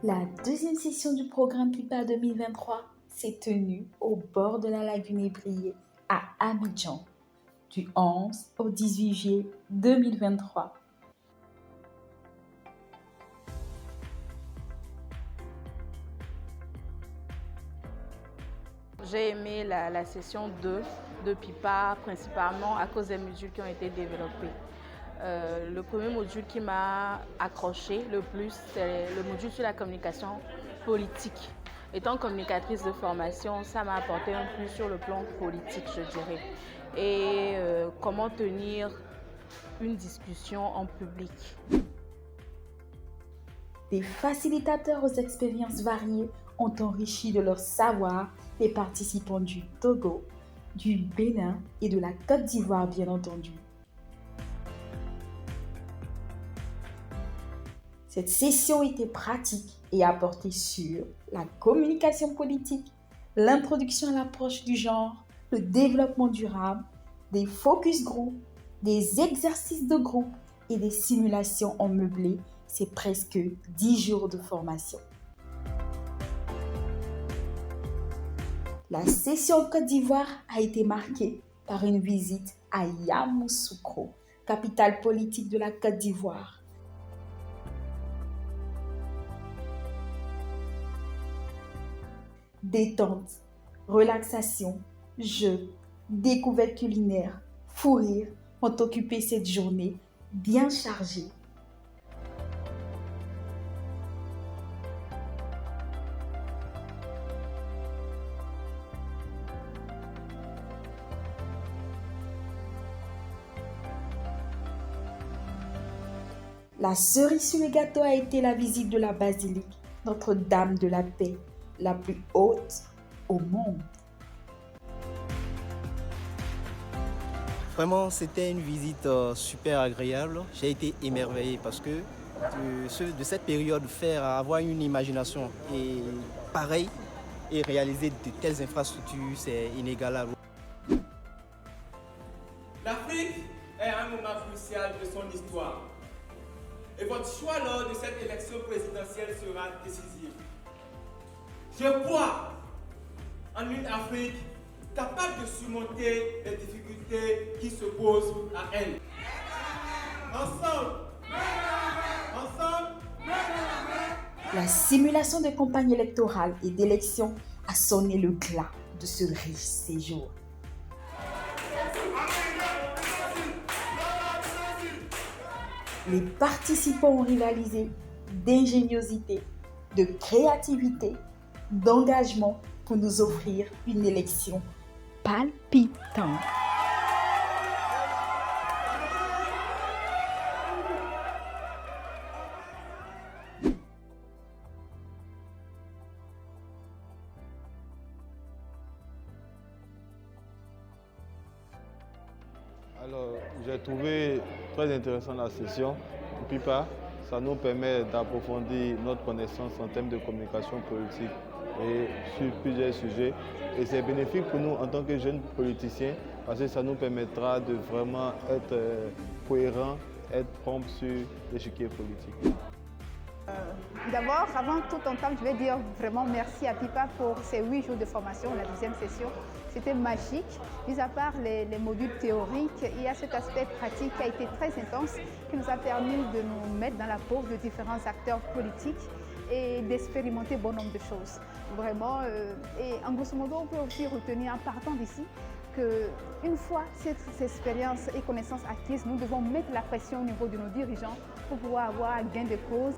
La deuxième session du programme PIPA 2023 s'est tenue au bord de la lagune Ébrié à Abidjan du 11 au 18 juillet 2023. J'ai aimé la session 2 de PIPA principalement à cause des modules qui ont été développés. Le premier module qui m'a accroché le plus, c'est le module sur la communication politique. Étant communicatrice de formation, ça m'a apporté un plus sur le plan politique, je dirais. Et comment tenir une discussion en public. Des facilitateurs aux expériences variées ont enrichi de leur savoir les participants du Togo, du Bénin et de la Côte d'Ivoire, bien entendu. Cette session était pratique et a porté sur la communication politique, l'introduction à l'approche du genre, le développement durable, des focus group, des exercices de groupe et des simulations en meublé. C'est presque 10 jours de formation. La session en Côte d'Ivoire a été marquée par une visite à Yamoussoukro, capitale politique de la Côte d'Ivoire. Détente, relaxation, jeux, découvertes culinaires, fou rire ont occupé cette journée bien chargée. La cerise sur le gâteau a été la visite de la basilique Notre-Dame de la Paix, la plus haute au monde. Vraiment, c'était une visite super agréable. J'ai été émerveillé parce que de cette période, avoir une imagination et pareil et réaliser de telles infrastructures, c'est inégalable. L'Afrique est à un moment crucial de son histoire. Et votre choix lors de cette élection présidentielle sera décisif. Je crois en une Afrique capable de surmonter les difficultés qui se posent à elle. Ensemble, La simulation de campagne électorale et d'élection a sonné le glas de ce riche séjour. Les participants ont rivalisé d'ingéniosité, de créativité, d'engagement pour nous offrir une élection palpitante. Alors, j'ai trouvé très intéressant la session. PIPA, ça nous permet d'approfondir notre connaissance en termes de communication politique et sur plusieurs sujets. Et c'est bénéfique pour nous en tant que jeunes politiciens parce que ça nous permettra de vraiment être cohérents, être prompts sur l'échiquier politique. D'abord, avant tout entendre, je vais dire vraiment merci à PIPA pour ces 8 jours de formation, la deuxième session. C'était magique. Mis à part les modules théoriques, il y a cet aspect pratique qui a été très intense, qui nous a permis de nous mettre dans la peau de différents acteurs politiques et d'expérimenter bon nombre de choses. Vraiment, et en grosso modo, on peut aussi retenir en partant d'ici qu'une fois cette expérience et connaissances acquises, nous devons mettre la pression au niveau de nos dirigeants pour pouvoir avoir gain de cause.